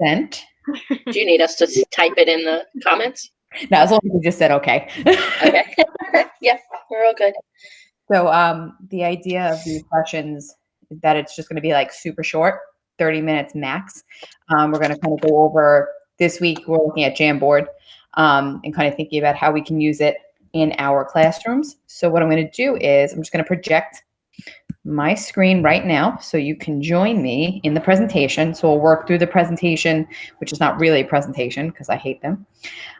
sent. Do you need us to type it in the comments? No, as long as you just said okay. Okay. Yeah, we're all good. So the idea of these questions is that it's just going to be like super short, 30 minutes max. We're going to kind of go over this week. We're looking at Jamboard and kind of thinking about how we can use it in our classrooms. So what I'm going to do is I'm just going to project my screen right now so you can join me in the presentation. So we'll work through the presentation, which is not really a presentation because I hate them.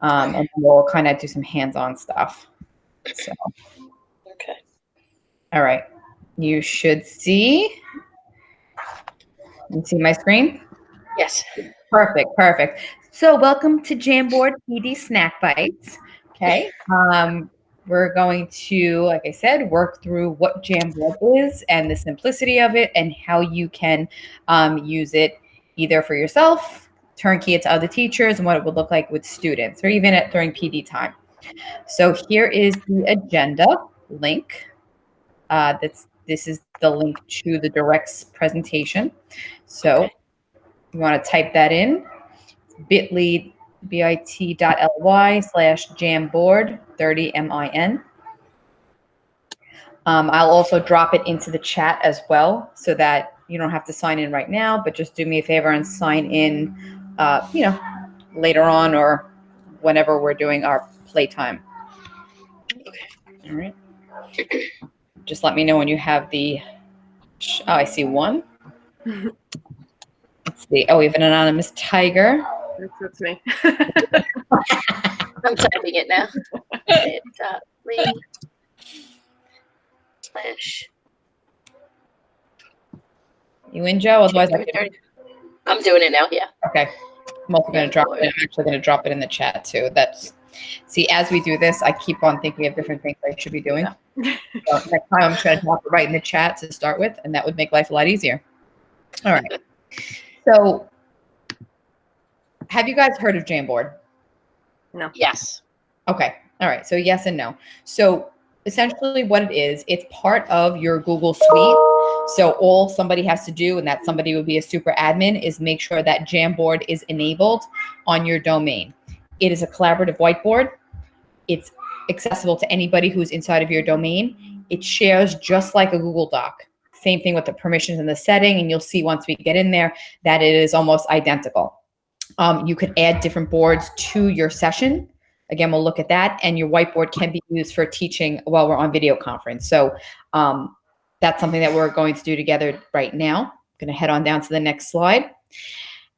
And we'll kind of do some hands-on stuff. So. Okay. All right. You should see. You see my screen? Yes. Perfect. Perfect. So welcome to Jamboard PD Snack Bites. Okay. We're going to, like I said, work through what Jamboard is and the simplicity of it and how you can use it either for yourself, turnkey it to other teachers, and what it would look like with students, or even during PD time. So here is the agenda link. This is the link to the direct presentation. So you want to type that in, bit.ly/jamboard 30min. I'll also drop it into the chat as well so that you don't have to sign in right now, but just do me a favor and sign in, later on or whenever we're doing our playtime. Okay. All right. Just let me know when you have the, oh, I see one. Let's see. Oh, we have an anonymous tiger. That's me. I'm typing it now. bit.ly/ You in, Joe? Otherwise, I'm doing it now. Yeah. Okay. I'm also going to drop it. I'm actually going to drop it in the chat too. See, as we do this, I keep on thinking of different things I should be doing. Yeah. So next time I'm just going to drop it right in the chat to start with, and that would make life a lot easier. All right. So have you guys heard of Jamboard? No. Yes. Okay. All right. So yes and no. So essentially what it is, it's part of your Google Suite. So all somebody has to do, and that somebody would be a super admin, is make sure that Jamboard is enabled on your domain. It is a collaborative whiteboard. It's accessible to anybody who's inside of your domain. It shares just like a Google Doc. Same thing with the permissions and the setting, and you'll see once we get in there that it is almost identical. You could add different boards to your session. Again, we'll look at that, and your whiteboard can be used for teaching while we're on video conference. So that's something that we're going to do together right now. I'm going to head on down to the next slide.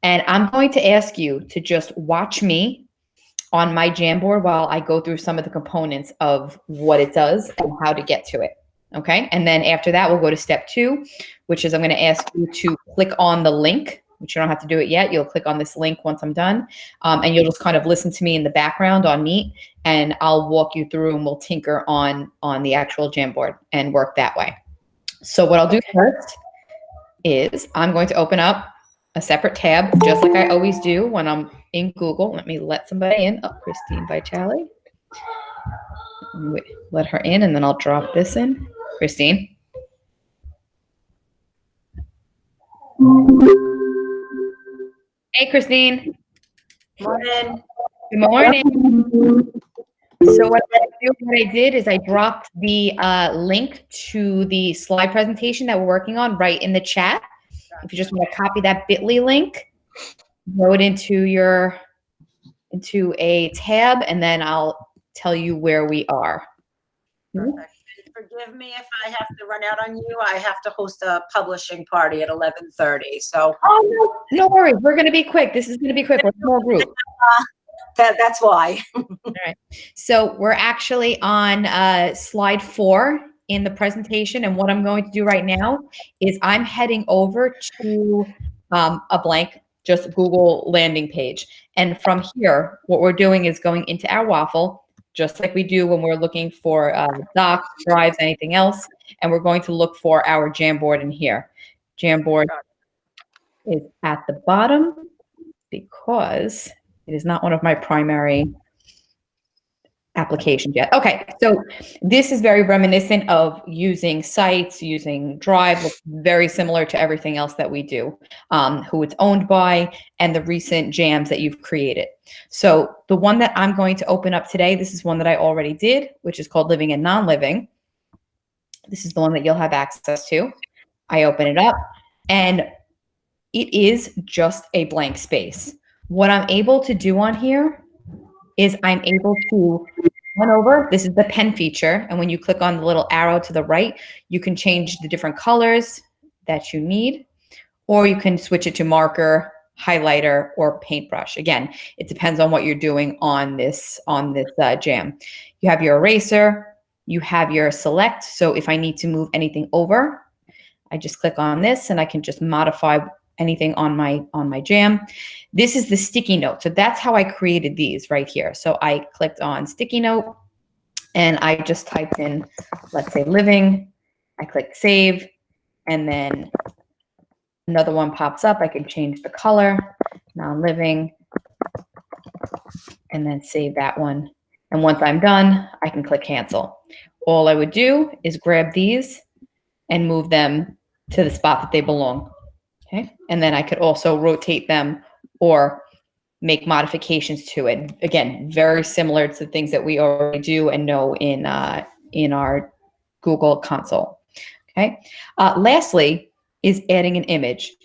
And I'm going to ask you to just watch me on my Jamboard while I go through some of the components of what it does and how to get to it. Okay. And then after that, we'll go to step 2, which is I'm going to ask you to click on the link, which you don't have to do it yet. You'll click on this link once I'm done. And you'll just kind of listen to me in the background on Meet, and I'll walk you through and we'll tinker on the actual Jamboard and work that way. So what I'll do first is I'm going to open up a separate tab, just like I always do when I'm in Google. Let me let somebody in. Oh, Christine Vitale. Let her in, and then I'll drop this in. Christine. Hey, Christine. Morning. Good morning. So what I did is I dropped the link to the slide presentation that we're working on right in the chat. If you just want to copy that bit.ly link, throw it into a tab, and then I'll tell you where we are. Perfect. Forgive me if I have to run out on you. I have to host a publishing party at 11:30. So no worries. We're going to be quick. This is going to be quick. We're a small group. That's why. All right. So we're actually on slide 4 in the presentation. And what I'm going to do right now is I'm heading over to a blank, just Google landing page. And from here, what we're doing is going into our waffle, just like we do when we're looking for docs, drives, anything else. And we're going to look for our Jamboard in here. Jamboard is at the bottom because it is not one of my primary applications yet. Okay, so this is very reminiscent of using Sites, using Drive, looks very similar to everything else that we do, who it's owned by, and the recent jams that you've created. So the one that I'm going to open up today, this is one that I already did, which is called Living and Non-Living. This is the one that you'll have access to. I open it up, and it is just a blank space. What I'm able to do on here is I'm able to run over. This is the pen feature. And when you click on the little arrow to the right, you can change the different colors that you need, or you can switch it to marker, highlighter, or paintbrush. Again, it depends on what you're doing on this jam. You have your eraser, you have your select. So if I need to move anything over, I just click on this and I can just modify anything on my jam. This is the sticky note. So that's how I created these right here. So I clicked on sticky note and I just typed in, let's say, living. I click save, and then another one pops up. I can change the color, non-living, and then save that one. And once I'm done, I can click cancel. All I would do is grab these and move them to the spot that they belong. Okay, and then I could also rotate them or make modifications to it. Again, very similar to the things that we already do and know in our Google console. Okay, lastly is adding an image.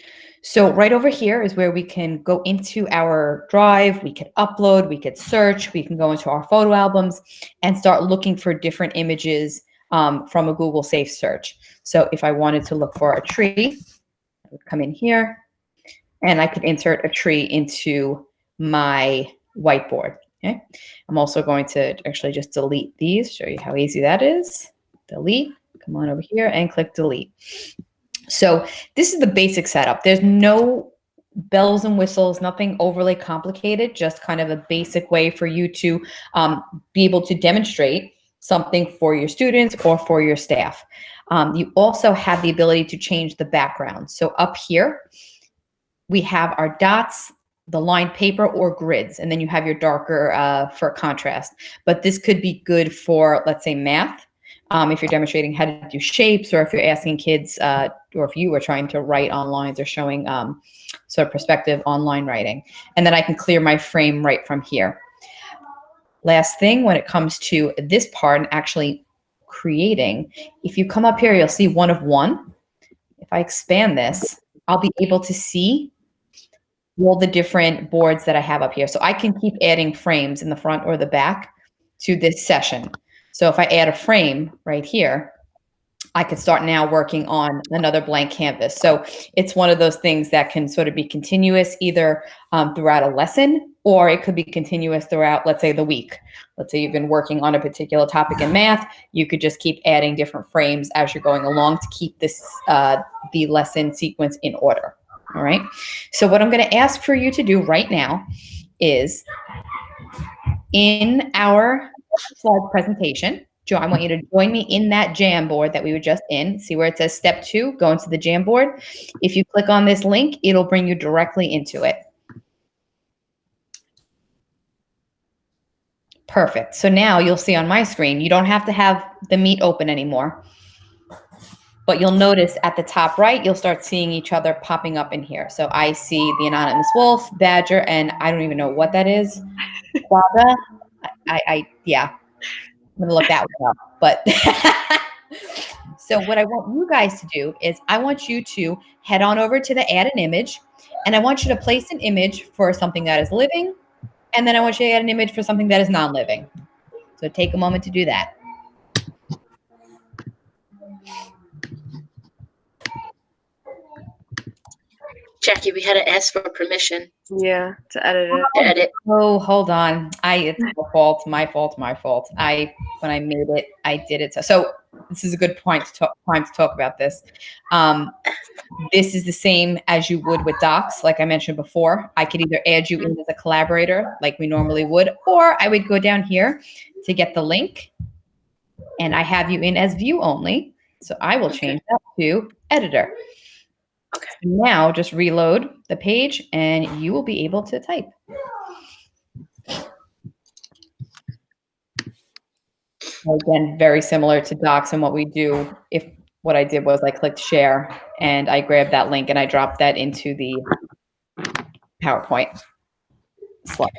So right over here is where we can go into our Drive, we could upload, we could search, we can go into our photo albums and start looking for different images from a Google Safe search. So if I wanted to look for a tree, I would come in here and I could insert a tree into my whiteboard. Okay, I'm also going to actually just delete these, show you how easy that is. Delete, come on over here and click delete. So this is the basic setup. There's no bells and whistles, nothing overly complicated, just kind of a basic way for you to be able to demonstrate something for your students or for your staff. You also have the ability to change the background. So up here, we have our dots, the lined paper, or grids, and then you have your darker for contrast. But this could be good for, let's say, math, if you're demonstrating how to do shapes, or if you're asking kids, or if you are trying to write on lines or showing sort of perspective online writing. And then I can clear my frame right from here. Last thing, when it comes to this part and actually creating, if you come up here, you'll see one of one. If I expand this, I'll be able to see all the different boards that I have up here. So I can keep adding frames in the front or the back to this session. So if I add a frame right here, I could start now working on another blank canvas. So it's one of those things that can sort of be continuous either throughout a lesson, or it could be continuous throughout, let's say, the week. Let's say you've been working on a particular topic in math. You could just keep adding different frames as you're going along to keep this the lesson sequence in order. All right. So what I'm going to ask for you to do right now is in our slide presentation, Joe, I want you to join me in that Jamboard that we were just in. See where it says step 2, go into the Jamboard. If you click on this link, it'll bring you directly into it. Perfect. So now you'll see on my screen, you don't have to have the Meet open anymore. But you'll notice at the top right, you'll start seeing each other popping up in here. So I see the Anonymous Wolf, Badger, and I don't even know what that is. Quagga. Yeah. I'm gonna look that one up. But so what I want you guys to do is I want you to head on over to the add an image, and I want you to place an image for something that is living, and then I want you to add an image for something that is non-living. So take a moment to do that. Jackie, we had to ask for permission Yeah, to edit it. to edit. Oh, hold on. It's my fault. When I made it, I did it. So this is a good time to talk about this. This is the same as you would with docs. Like I mentioned before, I could either add you in as a collaborator like we normally would, or I would go down here to get the link and I have you in as view only. So I will change that to editor. Okay. So now just reload the page and you will be able to type. Again, very similar to Docs, and what we do, what I did was I clicked share and I grabbed that link and I dropped that into the PowerPoint slide.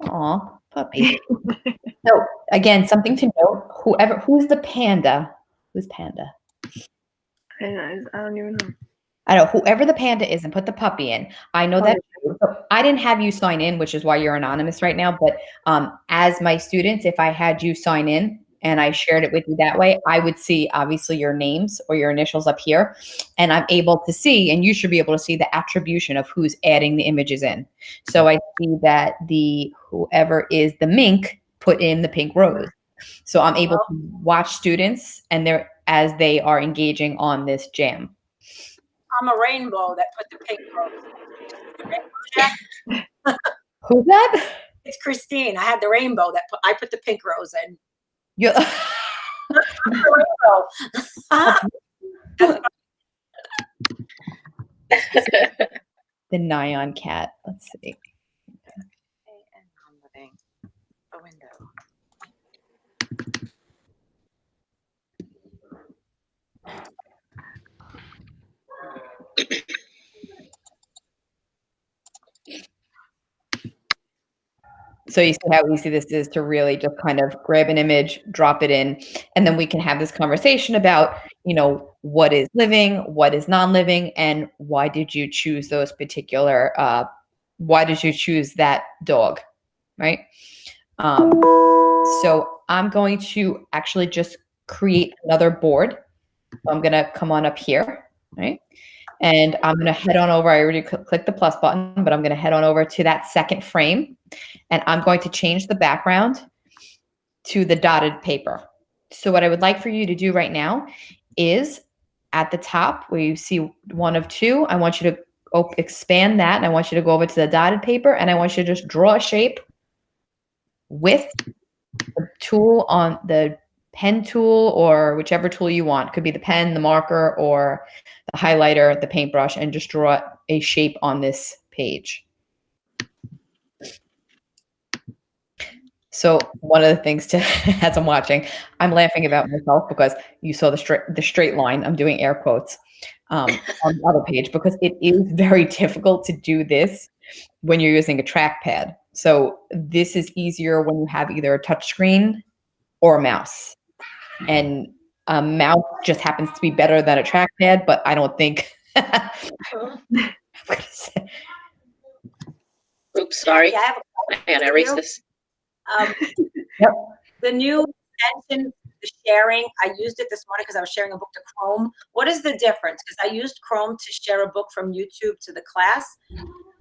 Aw, puppy. So again, something to note, who's the panda? Who's panda? I don't even know. I don't know, whoever the panda is, and put the puppy in. I know that. So I didn't have you sign in, which is why you're anonymous right now. But as my students, if I had you sign in and I shared it with you that way, I would see obviously your names or your initials up here, and I'm able to see, and you should be able to see the attribution of who's adding the images in. So I see that whoever is the mink put in the pink rose. So I'm able to watch students and as they are engaging on this jam. I'm a rainbow that put the pink rose. The rainbow, Jack? Who's that? It's Christine. I had the rainbow I put the pink rose in. You're The rainbow. the Nyan cat. Let's see. A window. So you see how easy this is to really just kind of grab an image, drop it in, and then we can have this conversation about, what is living, what is non-living, and why did you choose those particular, why did you choose that dog, right? So I'm going to actually just create another board. I'm going to come on up here, right? And I'm going to head on over. I already clicked the plus button, but I'm going to head on over to that second frame. And I'm going to change the background to the dotted paper. So what I would like for you to do right now is at the top where you see one of two, I want you to expand that. And I want you to go over to the dotted paper. And I want you to just draw a shape with the tool on the pen tool or whichever tool you want. It could be the pen, the marker, or the highlighter, the paintbrush, and just draw a shape on this page. So one of the things as I'm watching, I'm laughing about myself because you saw the straight line. I'm doing air quotes on the other page because it is very difficult to do this when you're using a trackpad. So this is easier when you have either a touch screen or a mouse. And a mouse just happens to be better than a trackpad, but I don't think. Oops, sorry. Yeah, I gotta erase this. Yep. The new extension, the sharing, I used it this morning because I was sharing a book to Chrome. What is the difference? Because I used Chrome to share a book from YouTube to the class.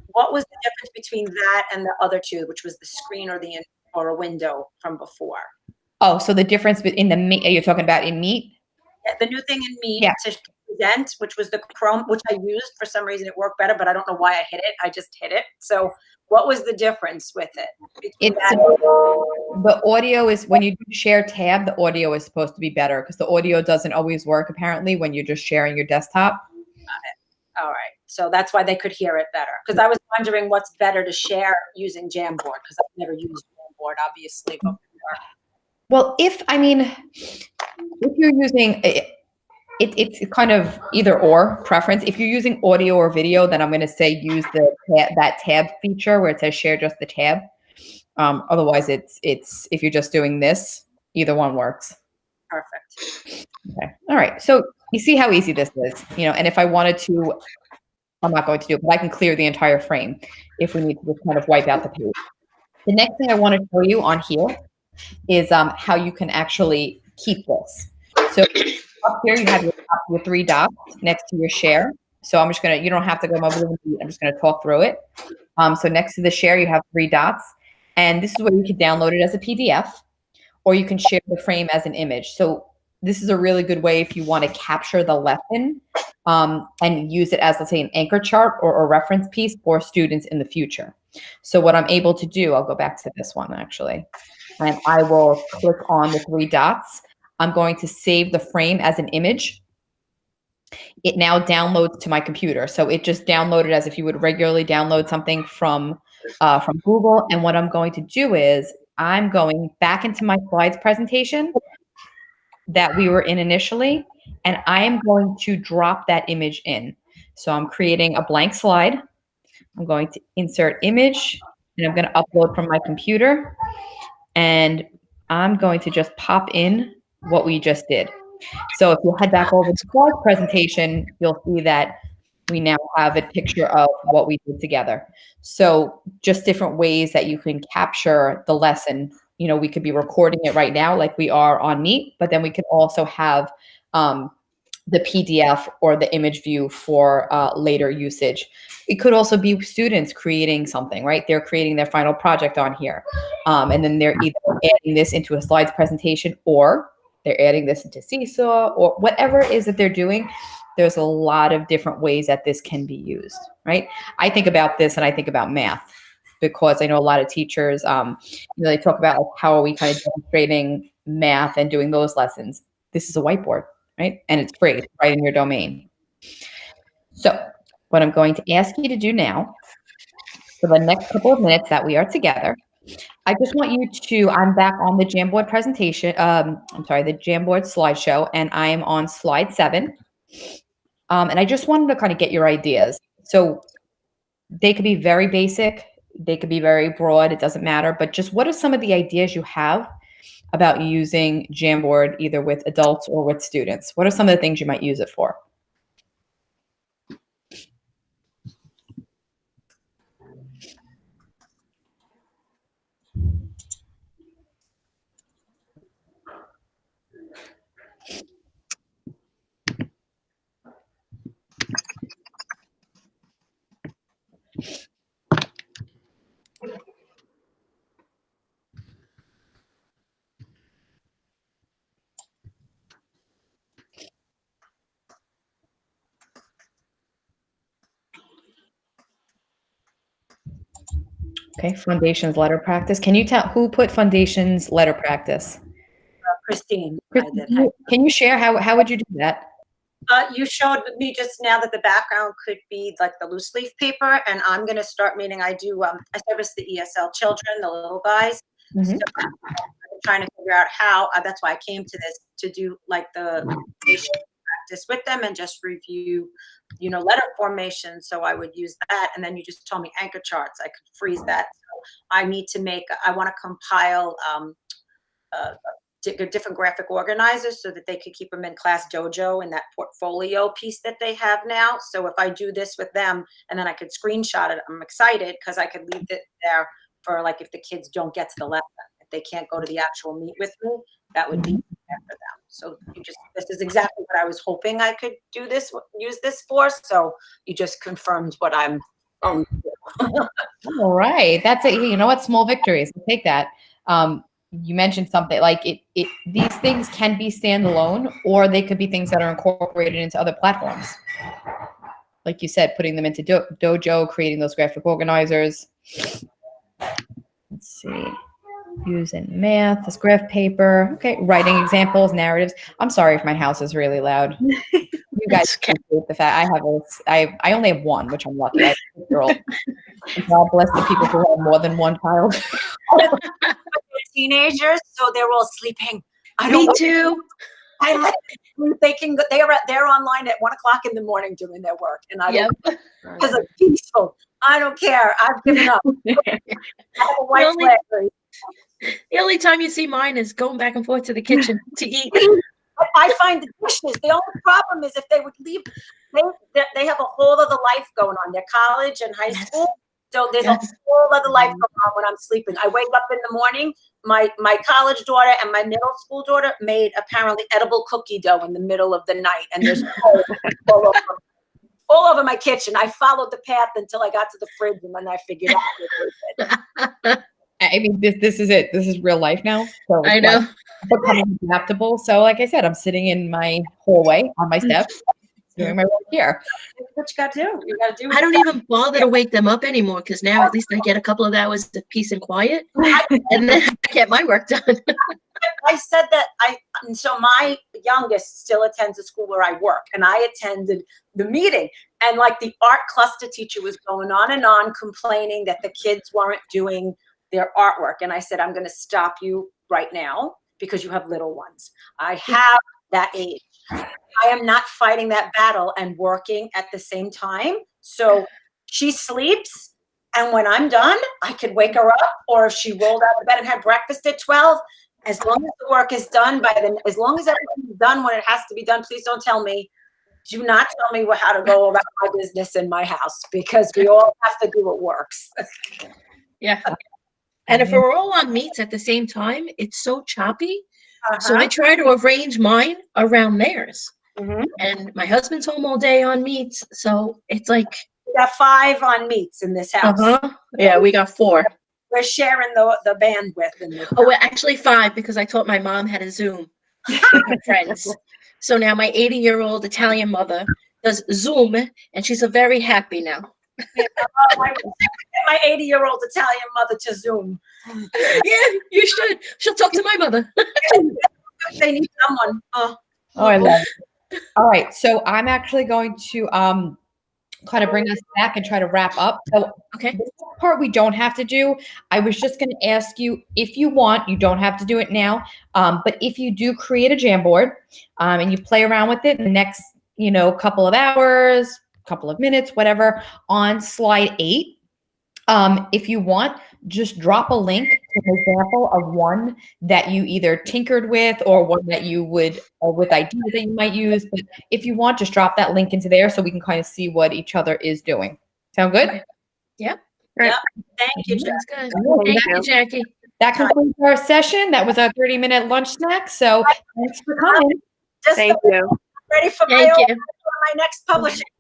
What was the difference between that and the other two, which was the screen or a window from before? Oh, so the difference in you're talking about in Meet? Yeah, the new thing in Meet Yeah. to present, which was the Chrome, which I used for some reason, it worked better, but I don't know why I hit it. I just hit it. So what was the difference with it? The audio is, when you do share tab, the audio is supposed to be better because the audio doesn't always work apparently when you're just sharing your desktop. Got it. All right. So that's why they could hear it better. Because I was wondering what's better to share using Jamboard because I've never used Jamboard obviously before. Well, if you're using it's kind of either or preference. If you're using audio or video, then I'm going to say use that tab feature where it says share just the tab. Otherwise, it's if you're just doing this, either one works. Perfect. Okay. All right. So you see how easy this is, and if I wanted to, I'm not going to do it, but I can clear the entire frame if we need to just kind of wipe out the page. The next thing I want to show you on here is how you can actually keep this. So up here you have your three dots next to your share. So I'm just you don't have to go over the sheet. I'm just going to talk through it. So next to the share, you have three dots. And this is where you can download it as a PDF, or you can share the frame as an image. So this is a really good way if you want to capture the lesson and use it as, let's say, an anchor chart or a reference piece for students in the future. So what I'm able to do, I'll go back to this one actually, and I will click on the three dots. I'm going to save the frame as an image. It now downloads to my computer. So it just downloaded as if you would regularly download something from Google. And what I'm going to do is I'm going back into my slides presentation that we were in initially, and I am going to drop that image in. So I'm creating a blank slide. I'm going to insert image, and I'm going to upload from my computer, and I'm going to just pop in what we just did. So if you head back over to the slide presentation, you'll see that we now have a picture of what we did together. So just different ways that you can capture the lesson. You know, we could be recording it right now like we are on Meet, but then we could also have the PDF or the image view for later usage. It could also be students creating something, right? They're creating their final project on here. And then they're either adding this into a slides presentation, or they're adding this into Seesaw, or whatever it is that they're doing. There's a lot of different ways that this can be used, right? I think about this and I think about math, because I know a lot of teachers, they talk about like, how are we kind of demonstrating math and doing those lessons. This is a whiteboard, right? And it's free, right in your domain. So what I'm going to ask you to do now, for the next couple of minutes that we are together, I just want you to, I'm back on the Jamboard presentation, the Jamboard slideshow, and I am on slide 7. And I just wanted to kind of get your ideas. So they could be very basic, they could be very broad, it doesn't matter, but just what are some of the ideas you have about using Jamboard either with adults or with students? What are some of the things you might use it for? Okay, Foundations letter practice. Can you tell who put Foundations letter practice? Christine. Can you share how would you do that? You showed me just now that the background could be like the loose leaf paper, and I'm going to start, meaning I do, I service the ESL children, the little guys. Mhm. So I'm trying to figure out how, that's why I came to this, to do like the practice with them and just review, letter formation. So I would use that. And then you just told me anchor charts. I could freeze that. So I need to I want to compile, different graphic organizers so that they could keep them in Class Dojo and that portfolio piece that they have now. So if I do this with them and then I could screenshot it, I'm excited because I could leave it there for like if the kids don't get to the lesson, if they can't go to the actual meet with me, that would be there for them. So this is exactly what I was hoping I could use this for. So you just confirmed what I'm going to do. All right, that's it. You know what? Small victories. I'll take that. You mentioned something like these things can be standalone, or they could be things that are incorporated into other platforms. Like you said, putting them into Dojo, creating those graphic organizers. Let's see. Using math, this graph paper. Okay, writing examples, narratives. I'm sorry if my house is really loud. You guys can appreciate the fact I only have one, which I'm lucky. I have a girl. God bless the people who have more than one child. Teenagers, so they're all sleeping. Me too. I let them, they can go, they're online at 1 o'clock in the morning doing their work, and I don't because it's peaceful. I don't care. I've given up. I have a white flag. The only time you see mine is going back and forth to the kitchen to eat. I find the dishes. The only problem is if they would leave, they have a whole other life going on. They're college and high school. So there's a whole other life going on when I'm sleeping. I wake up in the morning. My college daughter and my middle school daughter made apparently edible cookie dough in the middle of the night, and there's all over my kitchen. I followed the path until I got to the fridge, and then I figured out. I mean, this is it. This is real life now. So I know. Becoming adaptable. So like I said, I'm sitting in my hallway on my steps, doing my work here. That's what you got to do. You got to do. I don't even bother to wake them up anymore because now at least I get a couple of hours of peace and quiet, and then I get my work done. I said that so my youngest still attends the school where I work, and I attended the meeting, and like the art cluster teacher was going on and on complaining that the kids weren't doing their artwork. And I said, I'm going to stop you right now because you have little ones. I have that age. I am not fighting that battle and working at the same time. So she sleeps, and when I'm done, I could wake her up, or if she rolled out of bed and had breakfast at 12, as long as the work is done as long as everything is done when it has to be done, please don't tell me. Do not tell me how to go about my business in my house, because we all have to do what works. Yeah. And if we're all on meets at the same time, it's so choppy. So I try to arrange mine around theirs. And my husband's home all day on meets, so it's like We got 5 on meets in this house. Yeah, we got 4. We're sharing the bandwidth in this. Oh, we're actually 5 because I taught my mom how to Zoom with her friends. So now my 80-year-old Italian mother does Zoom, and she's a very happy now. My 80-year-old Italian mother to Zoom. Yeah, you should. She'll talk to my mother. They need someone. Oh, I love it. All right, so I'm actually going to kind of bring us back and try to wrap up. So Okay. this part we don't have to do. I was just going to ask you, if you want, you don't have to do it now, but if you do create a Jamboard and you play around with it in the next, couple of hours, couple of minutes, whatever, on slide 8, if you want, just drop a link to an example of one that you either tinkered with or one that you would, or with ideas that you might use. But if you want, just drop that link into there so we can kind of see what each other is doing. Sound good? Okay. Yep. Yeah. Thank you, Jack. That's good. Thank you, Jackie. That concludes our session. That was a 30-minute lunch snack. So thanks for coming. Just Thank you. ready for Thank you. my next publishing.